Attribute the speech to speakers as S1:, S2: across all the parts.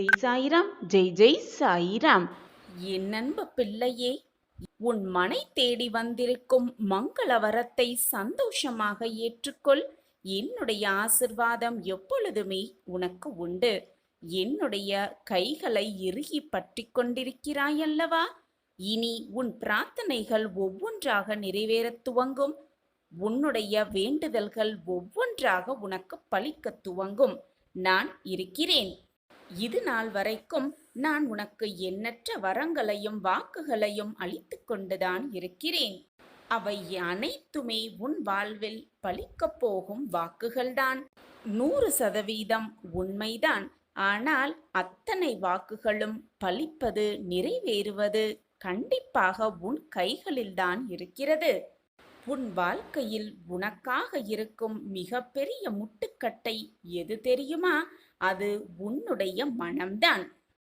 S1: ஜெய் சாய்ராம், ஜெய் ஜெய் சாய்ராம்.
S2: என் அன்பு பிள்ளையே, உன் மனை தேடி வந்திருக்கும் மங்கள வரத்தை சந்தோஷமாக ஏற்றுக்கொள். என்னுடைய ஆசிர்வாதம் எப்பொழுதுமே உனக்கு உண்டு. என்னுடைய கைகளை இறுகி பற்றி கொண்டிருக்கிறாய் அல்லவா? இனி உன் பிரார்த்தனைகள் ஒவ்வொன்றாக நிறைவேறத் துவங்கும். உன்னுடைய வேண்டுதல்கள் ஒவ்வொன்றாக உனக்கு பலிக்கத் துவங்கும். நான் இருக்கிறேன். இது நாள் வரைக்கும் நான் உனக்கு எண்ணற்ற வரங்களையும் வாக்குகளையும் அளித்து கொண்டுதான் இருக்கிறேன். அவை அனைத்துமே உன் வாழ்வில் பலிக்கப் போகும் வாக்குகள்தான். 100% உண்மைதான். ஆனால் அத்தனை வாக்குகளும் பலிப்பது, நிறைவேறுவது கண்டிப்பாக உன் கைகளில்தான் இருக்கிறது. உன் வாழ்க்கையில் உனக்காக இருக்கும் மிகப்பெரிய முட்டுக்கட்டை எது தெரியுமா? அது உன்னுடைய மனம்தான்.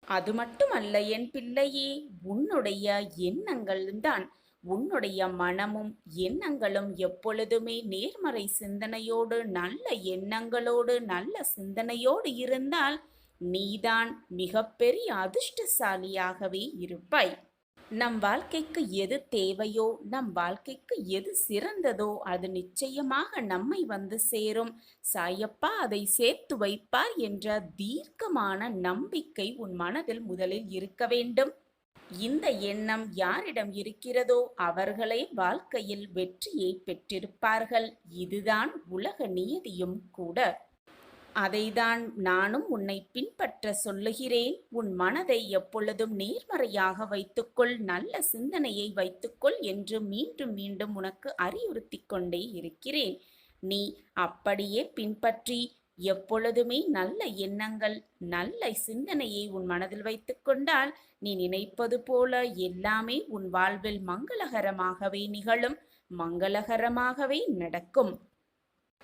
S2: அது மட்டுமல்ல என் பிள்ளையே, உன்னுடைய எண்ணங்கள்தான். உன்னுடைய மனமும் எண்ணங்களும் எப்பொழுதுமே நேர்மறை சிந்தனையோடு, நல்ல எண்ணங்களோடு, நல்ல சிந்தனையோடு இருந்தால் நீதான் மிகப்பெரிய அதிர்ஷ்டசாலியாகவே இருப்பாய். நம் வாழ்க்கைக்கு எது தேவையோ, நம் வாழ்க்கைக்கு எது சிறந்ததோ அது நிச்சயமாக நம்மை வந்து சேரும். சாயப்பா அதை சேர்த்து வைப்பார் என்ற தீர்க்கமான நம்பிக்கை உன் மனதில் முதலில் இருக்க வேண்டும். இந்த எண்ணம் யாரிடம் இருக்கிறதோ அவர்களே வாழ்க்கையில் வெற்றியை பெற்றிருப்பார்கள். இதுதான் உலக நியதியும் கூட. அதைதான் நானும் உன்னை பின்பற்ற சொல்லுகிறேன். உன் மனதை எப்பொழுதும் நேர்மறையாக வைத்துக்கொள், நல்ல சிந்தனையை வைத்துக்கொள் என்று மீண்டும் மீண்டும் உனக்கு அறிவுறுத்தி கொண்டே இருக்கிறேன். நீ அப்படியே பின்பற்றி எப்பொழுதுமே நல்ல எண்ணங்கள், நல்ல சிந்தனையை உன் மனதில் வைத்துக்கொண்டால் நீ நினைப்பது போல எல்லாமே உன் வாழ்வில் மங்களகரமாகவே நிகழும், மங்களகரமாகவே நடக்கும்.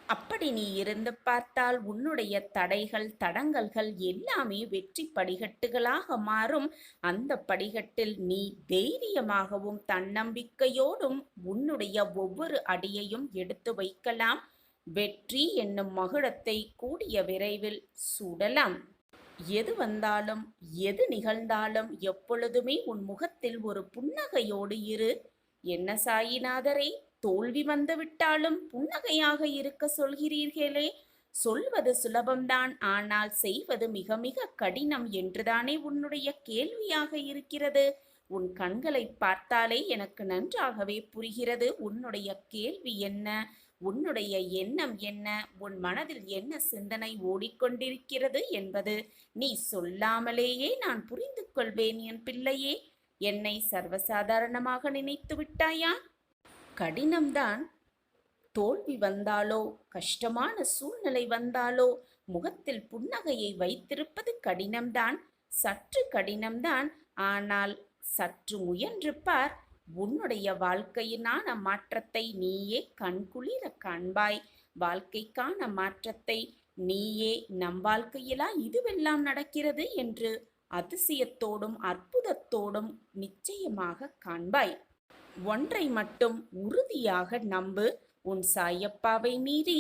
S2: அப்படி நீ இருந்து பார்த்தால் உன்னுடைய தடைகள், தடங்கல்கள் எல்லாமே வெற்றி படிகட்டுகளாக மாறும். அந்த படிகட்டில் நீ தைரியமாகவும் தன்னம்பிக்கையோடும் உன்னுடைய ஒவ்வொரு அடியையும் எடுத்து வைக்கலாம். வெற்றி என்னும் மகுடத்தை கூடிய விரைவில் சூடலாம். எது வந்தாலும், எது நிகழ்ந்தாலும் எப்பொழுதுமே உன் முகத்தில் ஒரு புன்னகையோடு இரு. என்ன சாயிநாதரே, தோல்வி வந்துவிட்டாலும் புன்னகையாக இருக்க சொல்கிறீர்களே? சொல்வது சுலபம்தான், ஆனால் செய்வது மிக மிக கடினம் என்றுதானே உன்னுடைய கேள்வியாக இருக்கிறது. உன் கண்களை பார்த்தாலே எனக்கு நன்றாகவே புரிகிறது உன்னுடைய கேள்வி என்ன, உன்னுடைய எண்ணம் என்ன, உன் மனதில் என்ன சிந்தனை ஓடிக்கொண்டிருக்கிறது என்பது நீ சொல்லாமலேயே நான் புரிந்து கொள்வேன் என் பிள்ளையே. என்னை சர்வசாதாரணமாக நினைத்து விட்டாயா? கடினம்தான். தோல்வி வந்தாலோ, கஷ்டமான சூழ்நிலை வந்தாலோ முகத்தில் புன்னகையை வைத்திருப்பது கடினம்தான், சற்று கடினம்தான். ஆனால் சற்று முயன்று பார். உன்னுடைய வாழ்க்கையினான மாற்றத்தை நீயே கண்குளிர காண்பாய். வாழ்க்கைக்கான மாற்றத்தை நீயே நம் வாழ்க்கையிலா இதுவெல்லாம் நடக்கிறது என்று அதிசயத்தோடும் அற்புதத்தோடும் நிச்சயமாக காண்பாய். ஒன்றை மட்டும் உறுதியாக நம்பு, உன் சாயப்பாவை மீறி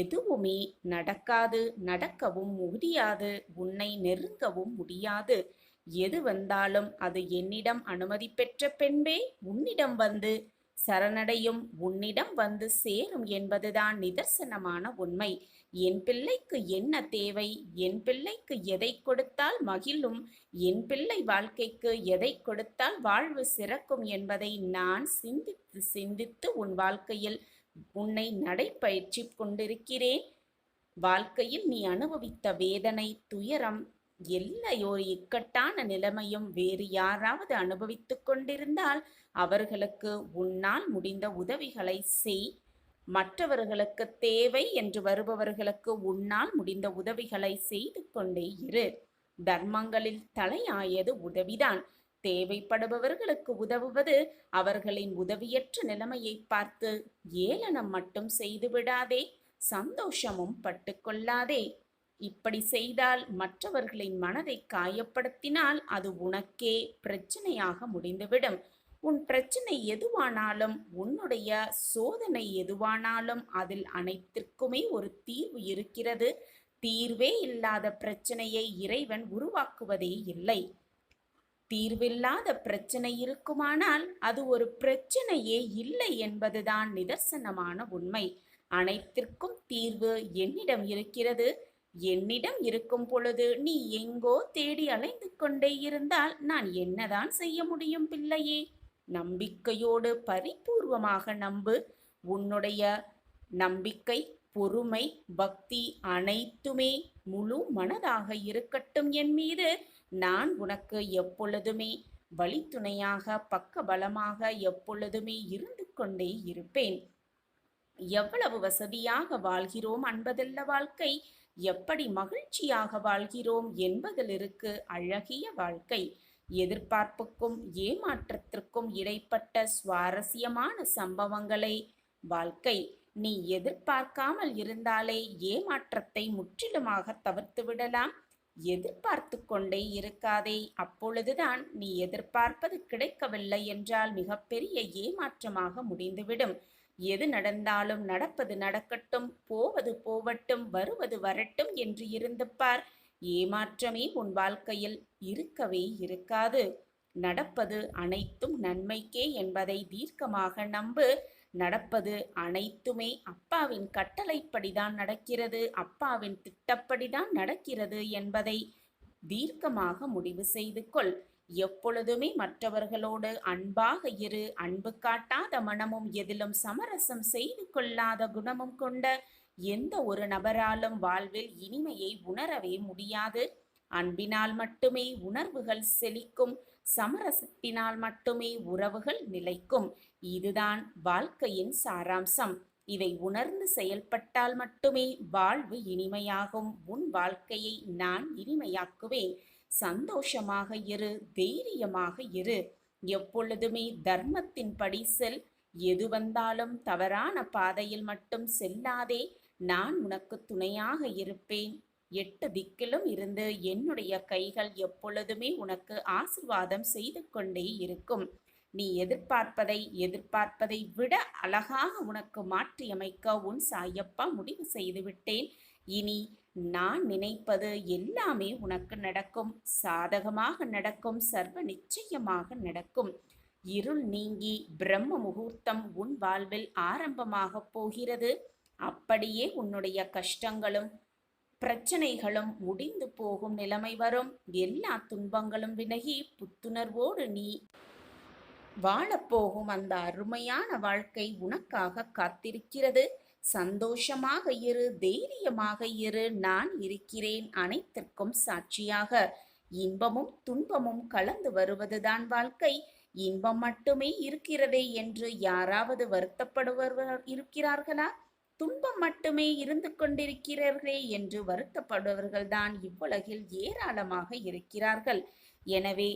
S2: எதுவுமே நடக்காது, நடக்கவும் முடியாது, உன்னை நெருங்கவும் முடியாது. எது வந்தாலும் அது என்னிடம் அனுமதி பெற்ற பெண்பே உன்னிடம் வந்து சரணடையும், உன்னிடம் வந்து சேரும் என்பதுதான் நிதர்சனமான உண்மை. என் பிள்ளைக்கு என்ன தேவை, என் பிள்ளைக்கு எதை கொடுத்தால் மகிழும், என் பிள்ளை வாழ்க்கைக்கு எதை கொடுத்தால் வாழ்வு சிறக்கும் என்பதை நான் சிந்தித்து சிந்தித்து உன் வாழ்க்கையில் உன்னை நடைபயிற்சி கொண்டிருக்கிறேன். வாழ்க்கையில் நீ அனுபவித்த வேதனை, துயரம், எல்லா ஒரு இக்கட்டான நிலைமையும் வேறு யாராவது அனுபவித்துக் கொண்டிருந்தால் அவர்களுக்கு உன்னால் முடிந்த உதவிகளை செய். மற்றவர்களுக்கு தேவை என்று வருபவர்களுக்கு உன்னால் முடிந்த உதவிகளை செய்து கொண்டே இரு. தர்மங்களில் தலையாயது உதவிதான். தேவைப்படுபவர்களுக்கு உதவுவது. அவர்களின் உதவியற்ற நிலைமையை பார்த்து ஏளனம் மட்டும் செய்து விடாதே, சந்தோஷமும் பட்டுக்கொள்ளாதே. இப்படி செய்தால், மற்றவர்களின் மனதை காயப்படுத்தினால் அது உனக்கே பிரச்சனையாக முடிந்துவிடும். உன் பிரச்சனை எதுவானாலும், உன்னுடைய சோதனை எதுவானாலும் அதில் அனைத்திற்குமே ஒரு தீர்வு இருக்கிறது. தீர்வே இல்லாத பிரச்சனையை இறைவன் உருவாக்குவதே இல்லை. தீர்வில்லாத பிரச்சனை இருக்குமானால் அது ஒரு பிரச்சனையே இல்லை என்பதுதான் நிதர்சனமான உண்மை. அனைத்திற்கும் தீர்வு என்னிடம் இருக்கிறது. என்னிடம் இருக்கும் பொழுது நீ எங்கோ தேடி அலைந்து கொண்டே இருந்தால் நான் என்னதான் செய்ய முடியும் பிள்ளையே? நம்பிக்கையோடு பரிபூர்வமாக நம்பு. உன்னுடைய நம்பிக்கை, பொறுமை, பக்தி அனைத்துமே முழு மனதாக இருக்கட்டும் என் மீது. நான் உனக்கு எப்பொழுதுமே வழித்துணையாக, பக்கபலமாக எப்பொழுதுமே இருந்து கொண்டே இருப்பேன். எவ்வளவு வசதியாக வாழ்கிறோம் என்பதல்ல வாழ்க்கை, எப்படி மகிழ்ச்சியாக வாழ்கிறோம் என்பதில் இருக்கு அழகிய வாழ்க்கை. எதிர்பார்ப்புக்கும் ஏமாற்றத்திற்கும் இடைப்பட்ட சுவாரஸ்யமான சம்பவங்களே வாழ்க்கை. நீ எதிர்பார்க்காமல் இருந்தாலே ஏமாற்றத்தை முற்றிலுமாக தவிர்த்து விடலாம். எதிர்பார்த்து கொண்டே இருக்காதே. அப்பொழுதுதான் நீ எதிர்பார்ப்பது கிடைக்கவில்லை என்றால் மிகப்பெரிய ஏமாற்றமாக முடிந்துவிடும். எது நடந்தாலும் நடப்பது நடக்கட்டும், போவது போவட்டும், வருவது வரட்டும் என்று இருந்து பார். ஏமாற்றமே உன் வாழ்க்கையில் இருக்கவே இருக்காது. நடப்பது அனைத்தும் நன்மைக்கே என்பதை தீர்க்கமாக நம்பு. நடப்பது அனைத்துமே அப்பாவின் கட்டளைப்படிதான் நடக்கிறது, அப்பாவின் திட்டப்படிதான் நடக்கிறது என்பதை தீர்க்கமாக முடிவு செய்து கொள். எப்பொழுதுமே மற்றவர்களோடு அன்பாக இரு. அன்பு காட்டாத மனமும் எதிலும் சமரசம் செய்து கொள்ளாத குணமும் கொண்ட எந்த ஒரு நபராலும் வாழ்வில் இனிமையை உணரவே முடியாது. அன்பினால் மட்டுமே உணர்வுகள் செழிக்கும். சமரசத்தினால் மட்டுமே உறவுகள் நிலைக்கும். இதுதான் வாழ்க்கையின் சாராம்சம். இதை உணர்ந்து செயல்பட்டால் மட்டுமே வாழ்வு இனிமையாகும். உன் வாழ்க்கையை நான் இனிமையாக்குவேன். சந்தோஷமாக இரு, தைரியமாக இரு. எப்பொழுதுமே தர்மத்தின் படி செல். எது வந்தாலும் தவறான பாதையில் மட்டும் செல்லாதே. நான் உனக்கு துணையாக இருப்பேன். 8 திக்கிலும் இருந்து என்னுடைய கைகள் எப்பொழுதுமே உனக்கு ஆசீர்வாதம் செய்து கொண்டே இருக்கும். நீ எதிர்பார்ப்பதை விட அழகாக உனக்கு மாற்றியமைக்க உன் சாயப்பா முடிவு செய்துவிட்டேன். இனி நான் நினைப்பது எல்லாமே உனக்கு நடக்கும். சாதகமாக நடக்கும். சர்வ நிச்சயமாக நடக்கும். இருள் நீங்கி பிரம்ம முகூர்த்தம் உன் வாழ்வில் ஆரம்பமாக போகிறது. அப்படியே உன்னுடைய கஷ்டங்களும் பிரச்சனைகளும் முடிந்து போகும் நிலைமை வரும். எல்லா துன்பங்களும் விலகி புத்துணர்வோடு நீ வாழப்போகும் அந்த அருமையான வாழ்க்கை உனக்காக காத்திருக்கிறது. சந்தோஷமாக இரு, தைரியமாக இரு. நான் இருக்கிறேன் அனைத்திற்கும் சாட்சியாக. இன்பமும் துன்பமும் கலந்து வருவதுதான் வாழ்க்கை. இன்பம் மட்டுமே இருக்கிறதே என்று யாராவது வருத்தப்படுபவர் இருக்கிறார்களா? துன்பம் மட்டுமே இருந்து கொண்டிருக்கிறார்களே என்று வருத்தப்படுபவர்கள்தான் இவ்வுலகில் ஏராளமாக இருக்கிறார்கள். எனவே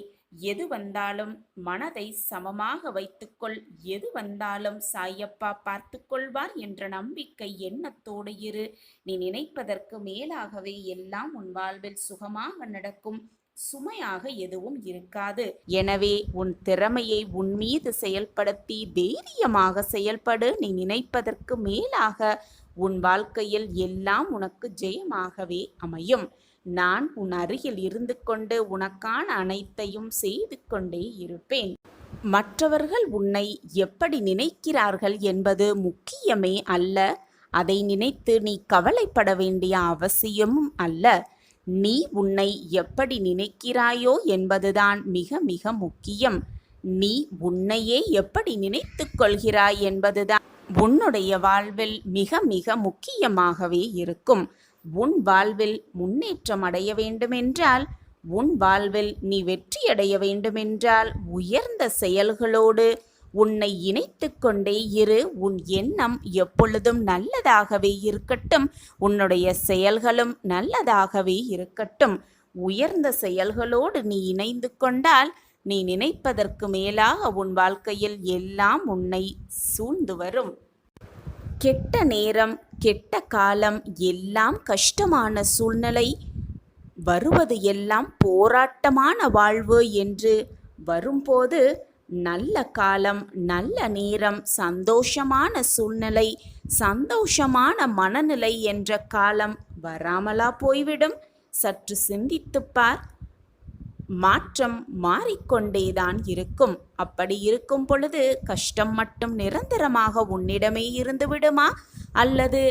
S2: எது வந்தாலும் மனதை சமமாக வைத்துக்கொள். எது வந்தாலும் சாயப்பா பார்த்து கொள்வார் என்ற நம்பிக்கை எண்ணத்தோடு இரு. நீ நினைப்பதற்கு மேலாகவே எல்லாம் உன் வாழ்வில் சுகமாக நடக்கும். சுமையாக எதுவும் இருக்காது. எனவே உன் திறமையை உன் மீது செயல்படுத்தி தைரியமாக செயல்படு. நீ நினைப்பதற்கு மேலாக உன் வாழ்க்கையில் எல்லாம் உனக்கு ஜெயமாகவே அமையும். நான் உன் அருகில் இருந்து கொண்டு உனக்கான அனைத்தையும் செய்து கொண்டே இருப்பேன். மற்றவர்கள் உன்னை எப்படி நினைக்கிறார்கள் என்பது முக்கியமே அல்ல. அதை நினைத்து நீ கவலைப்பட வேண்டிய அவசியமும் அல்ல. நீ உன்னை எப்படி நினைக்கிறாயோ என்பதுதான் மிக மிக முக்கியம். நீ உன்னையே எப்படி நினைத்துக் கொள்கிறாய் என்பதுதான் உன்னுடைய வாழ்வில் மிக மிக முக்கியமாகவே இருக்கும். உன் வாழ்வில் முன்னேற்றம் அடைய வேண்டுமென்றால், உன் வாழ்வில் நீ வெற்றியடைய வேண்டுமென்றால் உயர்ந்த செயல்களோடு உன்னை இணைத்து கொண்டே இரு. உன் எண்ணம் எப்பொழுதும் நல்லதாகவே இருக்கட்டும். உன்னுடைய செயல்களும் நல்லதாகவே இருக்கட்டும். உயர்ந்த செயல்களோடு நீ இணைந்து கொண்டால் நீ நினைப்பதற்கு மேலாக உன் வாழ்க்கையில் எல்லாம் உன்னை சூழ்ந்து வரும். கெட்ட நேரம், கெட்ட காலம், எல்லாம் கஷ்டமான சூழ்நிலை, வருவது எல்லாம் போராட்டமான வாழ்வு என்று வரும்போது நல்ல காலம், நல்ல நேரம், சந்தோஷமான சூழ்நிலை, சந்தோஷமான மனநிலை என்ற காலம் வராமலா போய்விடும்? சற்று சிந்தித்துப் பார். மாற்றம் மாறிக்கொண்டேதான் இருக்கும். அப்படி இருக்கும் பொழுது கஷ்டம் மட்டும் நிரந்தரமாக உன்னிடமே இருந்து விடுமா? அல்லது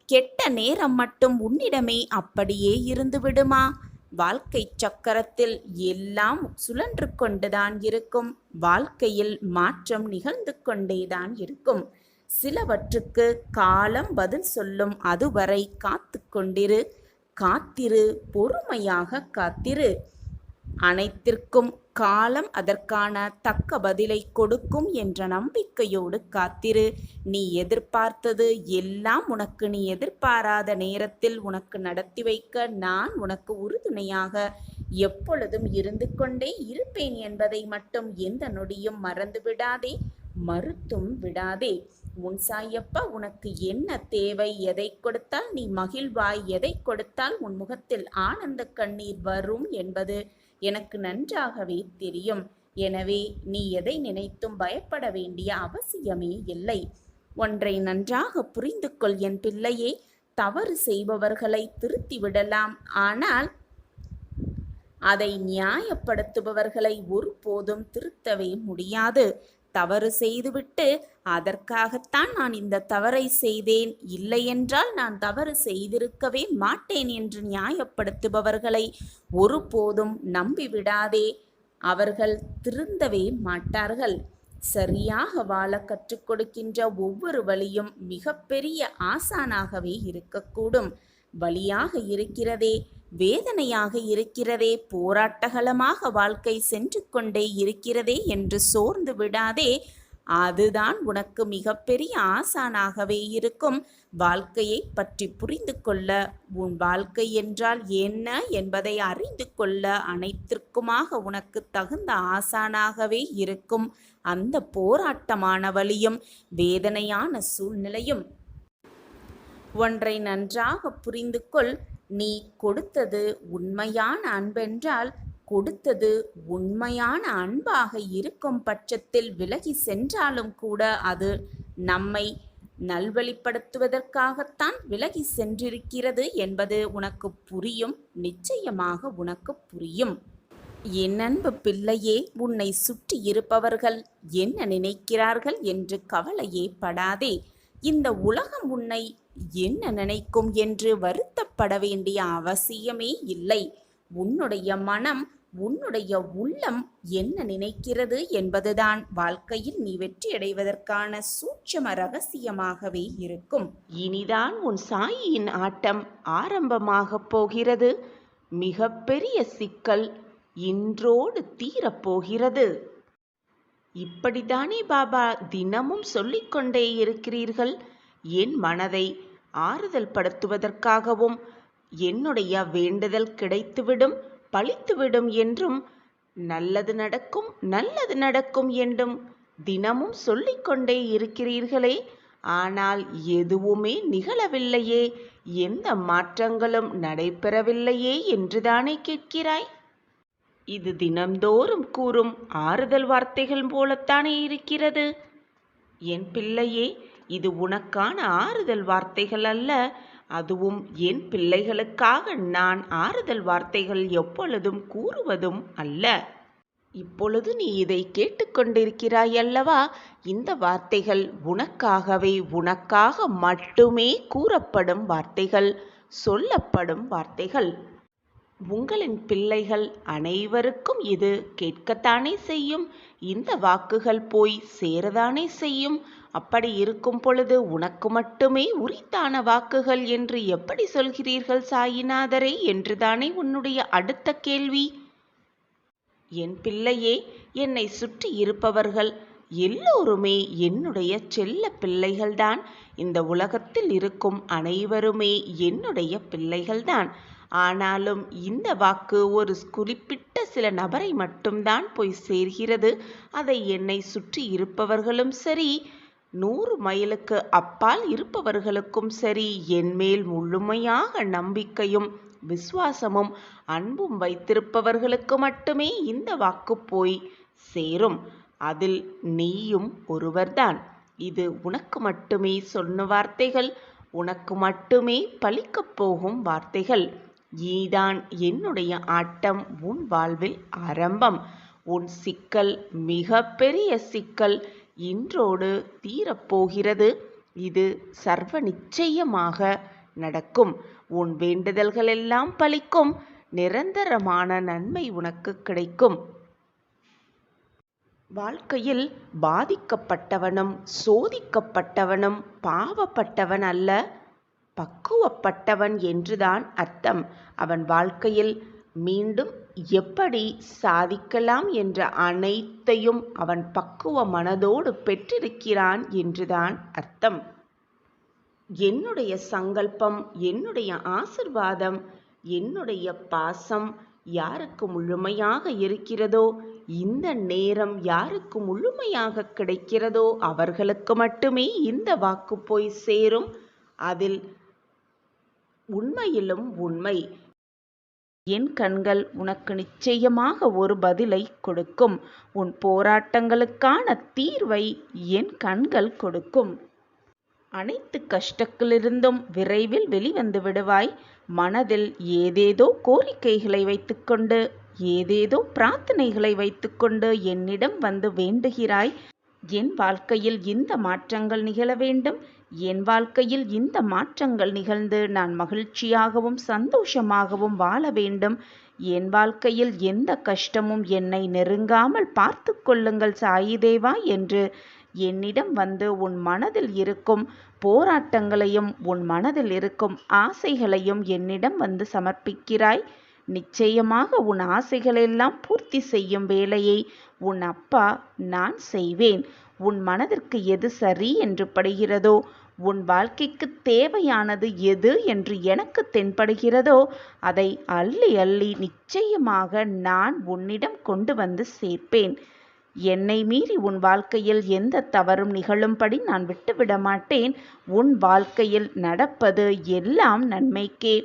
S2: கெட்ட நேரம் மட்டும் உன்னிடமே அப்படியே இருந்து விடுமா? வாழ்க்கை சக்கரத்தில் எல்லாம் சுழன்று கொண்டுதான் இருக்கும். வாழ்க்கையில் மாற்றம் நிகழ்ந்து கொண்டேதான் இருக்கும். சிலவற்றுக்கு காலம் பதில் சொல்லும். அதுவரை காத்து கொண்டிரு. காத்திரு, பொறுமையாக காத்திரு. அனைத்திற்கும் காலம் அதற்கான தக்க பதிலை கொடுக்கும் என்ற நம்பிக்கையோடு காத்திரு. நீ எதிர்பார்த்தது எல்லாம் உனக்கு நீ எதிர்பாராத நேரத்தில் உனக்கு நடத்தி வைக்க நான் உனக்கு உறுதுணையாக எப்பொழுதும் இருந்து கொண்டே இருப்பேன் என்பதை மட்டும் எந்த நொடியும் மறந்து விடாதே, மறுத்தும் விடாதே. உன் சாயப்பா உனக்கு என்ன தேவை? எதை கொடுத்தால் நீ மகிழ்வாய்? எதை கொடுத்தால் உன் முகத்தில் ஆனந்த கண்ணீர் வரும் என்பது எனக்கு நன்றாகவே தெரியும். எனவே நீ எதை நினைத்தும் பயப்பட வேண்டிய அவசியமே இல்லை. ஒன்றை நன்றாக புரிந்து கொள் என் பிள்ளையே. தவறு செய்பவர்களை திருத்தி விடலாம், ஆனால் அதை நியாயப்படுத்துபவர்களை ஒருபோதும் திருத்தவே முடியாது. தவறு செய்துவிட்டு அதற்காகத்தான் நான் இந்த தவறை செய்தேன், இல்லையென்றால் நான் தவறு செய்திருக்கவே மாட்டேன் என்று நியாயப்படுத்துபவர்களை ஒருபோதும் நம்பிவிடாதே. அவர்கள் திருந்தவே மாட்டார்கள். சரியாக வாழ கற்றுக் கொடுக்கின்ற ஒவ்வொரு வழியும் மிகப்பெரிய ஆசானாகவே இருக்கக்கூடும். வலியாக இருக்கிறதே, வேதனையாக இருக்கிறதே, போராட்டகலமாக வாழ்க்கை சென்று கொண்டே இருக்கிறதே என்று சோர்ந்து விடாதே. அதுதான் உனக்கு மிகப்பெரிய ஆசானாகவே இருக்கும். வாழ்க்கையை பற்றி புரிந்து கொள்ள, உன் வாழ்க்கை என்றால் என்ன என்பதை அறிந்து கொள்ள அனைத்திற்குமாக உனக்கு தகுந்த ஆசானாகவே இருக்கும் அந்த போராட்டமான வழியும் வேதனையான சூழ்நிலையும். ஒன்றை நன்றாக புரிந்து கொள். நீ கொடுத்தது உண்மையான அன்பென்றால், கொடுத்தது உண்மையான அன்பாக இருக்கும் பட்சத்தில் விலகி சென்றாலும் கூட அது நம்மை நல்வழிப்படுத்துவதற்காகத்தான் விலகி சென்றிருக்கிறது என்பது உனக்கு புரியும். நிச்சயமாக உனக்கு புரியும். என் அன்பு பிள்ளையே, உன்னை சுற்றி இருப்பவர்கள் என்ன நினைக்கிறார்கள் என்று கவலையே படாதே. இந்த உலகம் உன்னை என்ன நினைக்கும் என்று வருத்தப்பட வேண்டிய அவசியமே இல்லை. உன்னுடைய மனம், உன்னுடைய உள்ளம் என்ன நினைக்கிறது என்பதுதான் வாழ்க்கையில் நீ வெற்றியடைவதற்கான சூட்சும ரகசியமாகவே இருக்கும். இனிதான் உன் சாயியின் ஆட்டம் ஆரம்பமாக போகிறது. மிகப்பெரிய சிக்கல் இன்றோடு தீரப்போகிறது. இப்படித்தானே பாபா தினமும் சொல்லிக்கொண்டே இருக்கிறீர்கள்? என் மனதை ஆறுதல் படுத்துவதற்காகவும், என்னுடைய வேண்டுதல் கிடைத்துவிடும், பலித்துவிடும் என்றும், நல்லது நடக்கும் நல்லது நடக்கும் என்றும் தினமும் சொல்லிக்கொண்டே இருக்கிறீர்களே, ஆனால் எதுவுமே நிகழவில்லையே, எந்த மாற்றங்களும் நடைபெறவில்லையே என்றுதானே கேட்கிறாய்? இது தினம்தோறும் கூறும் ஆறுதல் வார்த்தைகள் போலத்தானே இருக்கிறது. என் பிள்ளையே, இது உனக்கான ஆறுதல் வார்த்தைகள் அல்ல. அதுவும் என் பிள்ளைகளுக்காக நான் ஆறுதல் வார்த்தைகள் எப்பொழுதும் கூறுவதும் அல்ல. இப்பொழுது நீ இதை கேட்டுக்கொண்டிருக்கிறாய் அல்லவா? இந்த வார்த்தைகள் உனக்காகவே, உனக்காக மட்டுமே கூறப்படும் வார்த்தைகள், சொல்லப்படும் வார்த்தைகள். உங்களின் பிள்ளைகள் அனைவருக்கும் இது கேட்கத்தானே செய்யும். இந்த வாக்குகள் போய் சேரதானே செய்யும். அப்படி இருக்கும் பொழுது உனக்கு மட்டுமே உரித்தான வாக்குகள் என்று எப்படி சொல்கிறீர்கள் சாயிநாதரே என்றுதானே உன்னுடைய அடுத்த கேள்வி. என் பிள்ளையே, என்னை சுற்றி இருப்பவர்கள் எல்லோருமே என்னுடைய செல்ல பிள்ளைகள்தான். இந்த உலகத்தில் இருக்கும் அனைவருமே என்னுடைய பிள்ளைகள்தான். ஆனாலும் இந்த வாக்கு ஒரு குறிப்பிட்ட சில நபரை மட்டும்தான் போய் சேர்கிறது. அதை என்னை சுற்றி இருப்பவர்களும் சரி, 100 மைலுக்கு அப்பால் இருப்பவர்களுக்கும் சரி, என்மேல் முழுமையாக நம்பிக்கையும் விசுவாசமும் அன்பும் வைத்திருப்பவர்களுக்கு மட்டுமே இந்த வாக்கு போய் சேரும். அதில் நீயும் ஒருவர்தான். இது உனக்கு மட்டுமே சொன்ன வார்த்தைகள். உனக்கு மட்டுமே பலிக்கப் போகும் வார்த்தைகள். இனிதான் என்னுடைய ஆட்டம் உன் வாழ்வில் ஆரம்பம். உன் சிக்கல், மிக பெரிய சிக்கல் இன்றோடு தீரப்போகிறது. இது சர்வ நிச்சயமாக நடக்கும். உன் வேண்டுதல்களெல்லாம் பலிக்கும். நிரந்தரமான நன்மை உனக்கு கிடைக்கும். வாழ்க்கையில் பாதிக்கப்பட்டவனும் சோதிக்கப்பட்டவனும் பாவப்பட்டவன் அல்ல, பக்குவப்பட்டவன் என்றுதான் அர்த்தம். அவன் வாழ்க்கையில் மீண்டும் எப்படி சாதிக்கலாம் என்ற அனைத்தையும் அவன் பக்குவ மனதோடு பெற்றிருக்கிறான் என்றுதான் அர்த்தம். என்னுடைய சங்கல்பம், என்னுடைய ஆசிர்வாதம், என்னுடைய பாசம் யாருக்கு முழுமையாக இருக்கிறதோ, இந்த நேரம் யாருக்கு முழுமையாக கிடைக்கிறதோ அவர்களுக்கு மட்டுமே இந்த வாக்கு போய் சேரும். அதில் உண்மையிலும் உண்மை. என் கண்கள் உனக்கு நிச்சயமாக ஒரு பதிலை கொடுக்கும். உன் போராட்டங்களுக்கான தீர்வை என் கண்கள் கொடுக்கும். அனைத்து கஷ்டத்திலிருந்தும் விரைவில் வெளிவந்து விடுவாய். மனதில் ஏதேதோ கோரிக்கைகளை வைத்துக்கொண்டு, ஏதேதோ பிரார்த்தனைகளை வைத்துக்கொண்டு என்னிடம் வந்து வேண்டுகிறாய். என் வாழ்க்கையில் இந்த மாற்றங்கள் நிகழ வேண்டும், என் வாழ்க்கையில் இந்த மாற்றங்கள் நிகழ்ந்து நான் மகிழ்ச்சியாகவும் சந்தோஷமாகவும் வாழ வேண்டும், என் வாழ்க்கையில் எந்த கஷ்டமும் என்னை நெருங்காமல் பார்த்து கொள்ளுங்கள் சாயிதேவா என்று என்னிடம் வந்து உன் மனதில் இருக்கும் போராட்டங்களையும் உன் மனதில் இருக்கும் ஆசைகளையும் என்னிடம் வந்து சமர்ப்பிக்கிறாய். நிச்சயமாக உன் ஆசைகளெல்லாம் பூர்த்தி செய்யும் வேலையை உன் அப்பா நான் செய்வேன். உன் மனதிற்கு எது சரி என்று படுகிறதோ, உன் வாழ்க்கைக்கு தேவையானது எது என்று எனக்கு தென்படுகிறதோ அதை அள்ளி அள்ளி நிச்சயமாக நான் உன்னிடம் கொண்டு வந்து சேர்ப்பேன். என்னை மீறி உன் வாழ்க்கையில் எந்த தவறும் நிகழும்படி நான் விட்டுவிட மாட்டேன். உன் வாழ்க்கையில் நடப்பது எல்லாம் நன்மைக்கே.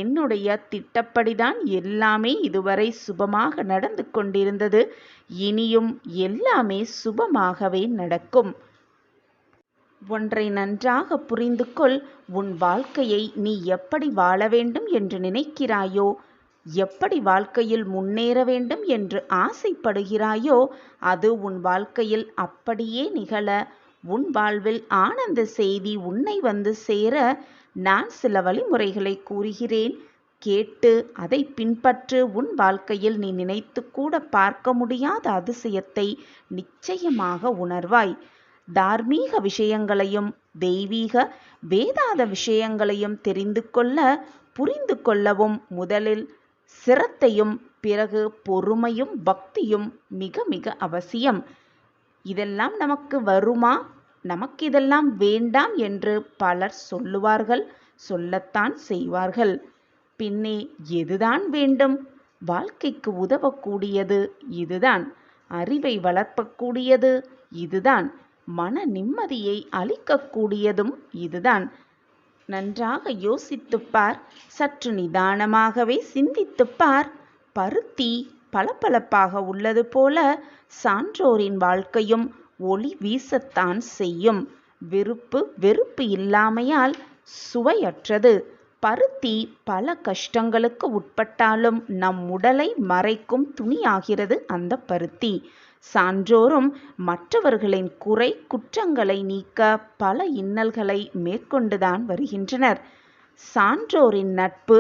S2: என்னுடைய திட்டப்படிதான் எல்லாமே இதுவரை சுபமாக நடந்து கொண்டிருந்தது. இனியும் எல்லாமே சுபமாகவே நடக்கும். ஒன்றை நன்றாக புரிந்து கொள். உன் வாழ்க்கையை நீ எப்படி வாழ வேண்டும் என்று நினைக்கிறாயோ, எப்படி வாழ்க்கையில் முன்னேற வேண்டும் என்று ஆசைப்படுகிறாயோ, அது உன் வாழ்க்கையில் அப்படியே நிகழ, உன் வாழ்வில் ஆனந்த செய்தி உன்னை வந்து சேர நான் சில வழிமுறைகளை கூறுகிறேன். கேட்டு அதை பின்பற்று. உன் வாழ்க்கையில் நீ நினைத்து கூட பார்க்க முடியாத அதிசயத்தை நிச்சயமாக உணர்வாய். தார்மீக விஷயங்களையும் தெய்வீக வேதாத விஷயங்களையும் தெரிந்து கொள்ள, புரிந்து கொள்ளவும் முதலில் சிரத்தையும் பிறகு பொறுமையும் பக்தியும் மிக மிக அவசியம். இதெல்லாம் நமக்கு வருமா, நமக்கு இதெல்லாம் வேண்டாம் என்று பலர் சொல்லுவார்கள், சொல்லத்தான் செய்வார்கள். பின்னே எதுதான் வேண்டும்? வாழ்க்கைக்கு உதவக்கூடியது இதுதான். அறிவை வளர்க்கக்கூடியது இதுதான். மன நிம்மதியை அளிக்கக்கூடியதும் இதுதான். நன்றாக யோசித்துப்பார். சற்று நிதானமாகவே சிந்தித்துப்பார். பருத்தி பளபளப்பாக உள்ளது போல சான்றோரின் வாழ்க்கையும் ஒளி வீசத்தான் செய்யும். விருப்பு வெறுப்பு இல்லாமையால் சுவையற்றது. பருத்தி பல கஷ்டங்களுக்கு உட்பட்டாலும் நம் உடலை மறைக்கும் துணியாகிறது அந்த பருத்தி. சான்றோரும் மற்றவர்களின் குறை குற்றங்களை நீக்க பல இன்னல்களை மேற்கொண்டுதான் வருகின்றனர். சான்றோரின் நட்பு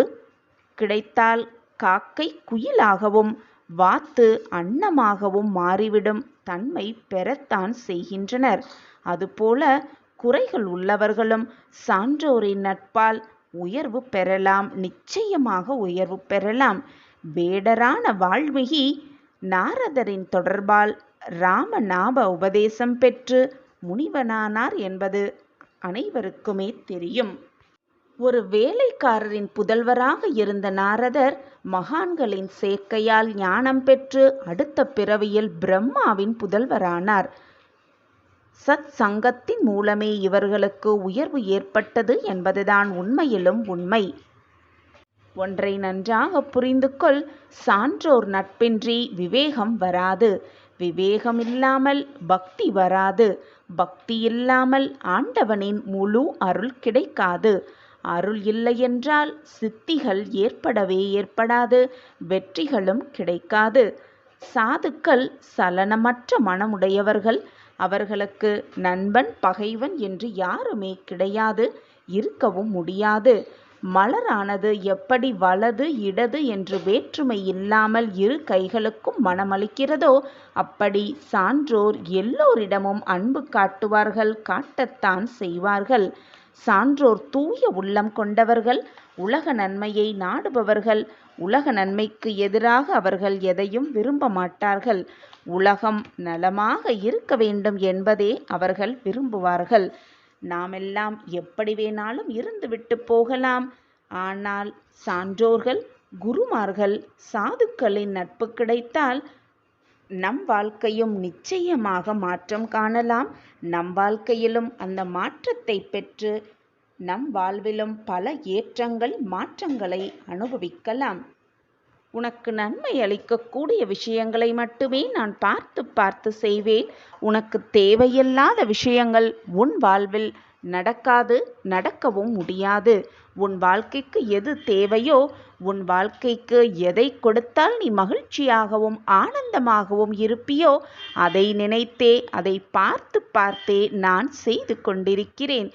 S2: கிடைத்தால் காக்கை குயிலாகவும் வாத்து அன்னமாகவும் மாறிவிடும் தன்மை பெறத்தான் செய்கின்றனர். அதுபோல குறைகள் உள்ளவர்களும் சான்றோரின் நட்பால் உயர்வு பெறலாம், நிச்சயமாக உயர்வு பெறலாம். வேடரான வால்மீகி நாரதரின் தொடர்பால் ராமநாம உபதேசம் பெற்று முனிவனானார் என்பது அனைவருக்குமே தெரியும். ஒரு வேலைக்காரரின் புதல்வராக இருந்த நாரதர் மகான்களின் சேர்க்கையால் ஞானம் பெற்று அடுத்த பிறவியில் பிரம்மாவின் புதல்வரானார். சத் சங்கத்தின் மூலமே இவர்களுக்கு உயர்வு ஏற்பட்டது என்பதுதான் உண்மையிலும் உண்மை. ஒன்றை நன்றாக புரிந்து கொள். சான்றோர் நட்பின்றி விவேகம் வராது. விவேகம் இல்லாமல் பக்தி வராது. பக்தி இல்லாமல் ஆண்டவனின் முழு அருள் கிடைக்காது. அருள் இல்லையென்றால் சித்திகள் ஏற்படாது, வெற்றிகளும் கிடைக்காது. சாதுக்கள் சலனமற்ற மனமுடையவர்கள். அவர்களுக்கு நண்பன் பகைவன் என்று யாருமே கிடையாது, இருக்கவும் முடியாது. மலரானது எப்படி வலது இடது என்று வேற்றுமை இல்லாமல் இரு கைகளுக்கும் மனமளிக்கிறதோ அப்படி சான்றோர் எல்லோரிடமும் அன்பு காட்டுவார்கள், காட்டத்தான் செய்வார்கள். சான்றோர் தூய உள்ளம் கொண்டவர்கள், உலக நன்மையை நாடுபவர்கள். உலக நன்மைக்கு எதிராக அவர்கள் எதையும் விரும்ப மாட்டார்கள். உலகம் நலமாக இருக்க வேண்டும் என்பதே அவர்கள் விரும்புவார்கள். நாமெல்லாம் எப்படி வேணாலும் இருந்துவிட்டு போகலாம். ஆனால் சான்றோர்கள், குருமார்கள், சாதுக்களின் நட்பு கிடைத்தால் நம் வாழ்க்கையும் நிச்சயமாக மாற்றம் காணலாம். நம் வாழ்க்கையிலும் அந்த மாற்றத்தை பெற்று நம் வாழ்விலும் பல ஏற்றங்கள் மாற்றங்களை அனுபவிக்கலாம். உனக்கு நன்மை அளிக்கக்கூடிய விஷயங்களை மட்டுமே நான் பார்த்து பார்த்து செய்வேன். உனக்கு தேவையில்லாத விஷயங்கள் உன் வாழ்வில் நடக்காது, நடக்கவும் முடியாது. உன் வாழ்க்கைக்கு எது தேவையோ, உன் வாழ்க்கைக்கு எதை கொடுத்தால் நீ மகிழ்ச்சியாகவும் ஆனந்தமாகவும் இருப்பியோ அதை நினைத்தே, அதை பார்த்து பார்த்தே நான் செய்து கொண்டிருக்கிறேன்.